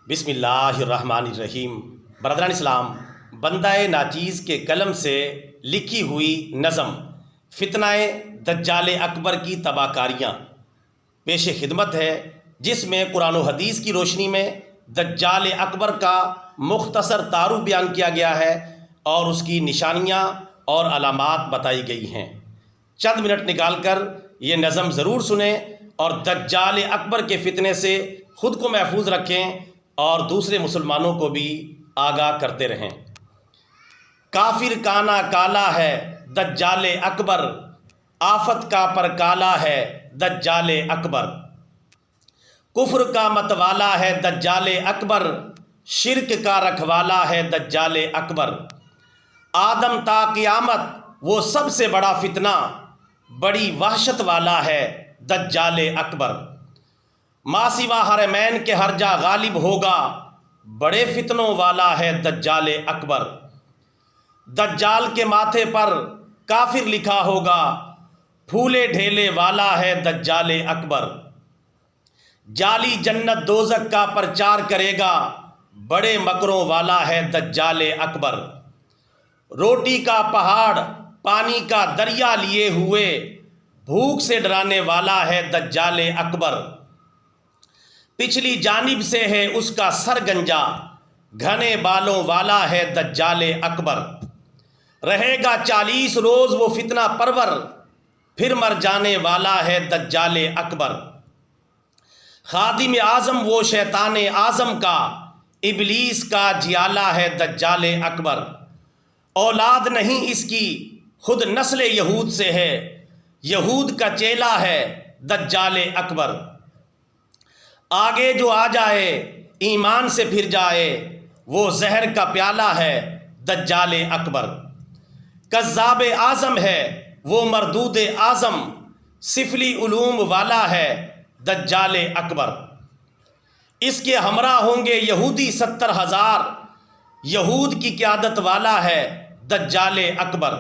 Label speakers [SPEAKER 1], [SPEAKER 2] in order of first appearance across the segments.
[SPEAKER 1] بسم اللہ الرحمن الرحیم۔ برادران اسلام، بندہ ناچیز کے قلم سے لکھی ہوئی نظم فتنہ دجال اکبر کی تباہ کاریاں پیش خدمت ہے، جس میں قرآن و حدیث کی روشنی میں دجال اکبر کا مختصر تعارف بیان کیا گیا ہے اور اس کی نشانیاں اور علامات بتائی گئی ہیں۔ چند منٹ نکال کر یہ نظم ضرور سنیں اور دجال اکبر کے فتنے سے خود کو محفوظ رکھیں اور دوسرے مسلمانوں کو بھی آگاہ کرتے رہیں۔ کافر کانا کالا ہے دجال اکبر، آفت کا پر کالا ہے دجال اکبر۔ کفر کا متوالا ہے دجال اکبر، شرک کا رکھوالا ہے دجال اکبر۔ آدم تا قیامت وہ سب سے بڑا فتنہ، بڑی وحشت والا ہے دجال اکبر۔ ما سوا حرمین کے ہر جا غالب ہوگا، بڑے فتنوں والا ہے دجال اکبر۔ دجال کے ماتھے پر کافر لکھا ہوگا، پھولے ڈھیلے والا ہے دجال اکبر۔ جعلی جنت دوزخ کا پرچار کرے گا، بڑے مکروں والا ہے دجال اکبر۔ روٹی کا پہاڑ پانی کا دریا لیے ہوئے، بھوک سے ڈرانے والا ہے دجال اکبر۔ پچھلی جانب سے ہے اس کا سر گنجا، گھنے بالوں والا ہے دجال اکبر۔ رہے گا 40 روز وہ فتنہ پرور، پھر مر جانے والا ہے دجال اکبر۔ خادم اعظم وہ شیطان اعظم کا، ابلیس کا جیالہ ہے دجال اکبر۔ اولاد نہیں اس کی، خود نسل یہود سے ہے، یہود کا چیلا ہے دجال اکبر۔ آگے جو آ جائے ایمان سے پھر جائے، وہ زہر کا پیالہ ہے دجال اکبر۔ کذاب اعظم ہے وہ مردود اعظم، سفلی علوم والا ہے دجال اکبر۔ اس کے ہمراہ ہوں گے یہودی 70,000، یہود کی قیادت والا ہے دجال اکبر۔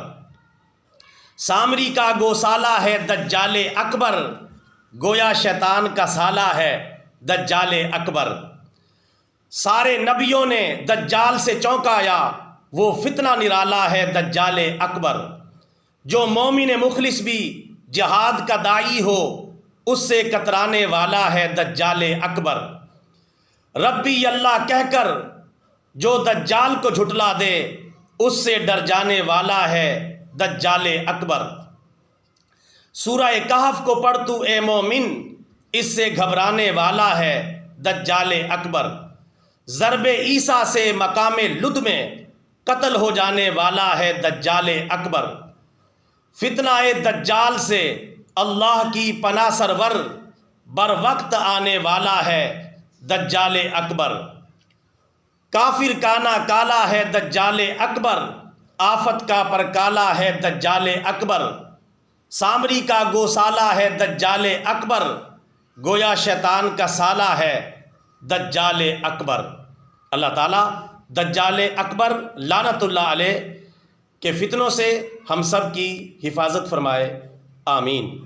[SPEAKER 1] سامری کا گوسالہ ہے دجال اکبر، گویا شیطان کا سالہ ہے دجال اکبر۔ سارے نبیوں نے دجال سے چونکایا، وہ فتنہ نرالا ہے دجال اکبر۔ جو مومن مخلص بھی جہاد کا داعی ہو، اس سے کترانے والا ہے دجال اکبر۔ ربی اللہ کہہ کر جو دجال کو جھٹلا دے، اس سے ڈر جانے والا ہے دجال اکبر۔ سورہ کہف کو پڑھ تو اے مومن، اس سے گھبرانے والا ہے دجال اکبر۔ ضرب عیسیٰ سے مقام لد میں قتل ہو جانے والا ہے دجال اکبر۔ فتنہ دجال سے اللہ کی پناہ سرور، بر وقت آنے والا ہے دجال اکبر۔ کافر کانا کالا ہے دجال اکبر، آفت کا پر کالا ہے دجال اکبر۔ سامری کا گوسالہ ہے دجال اکبر، گویا شیطان کا سالہ ہے دجال اکبر۔ اللہ تعالیٰ دجال اکبر لعنت اللہ علیہ کے فتنوں سے ہم سب کی حفاظت فرمائے، آمین۔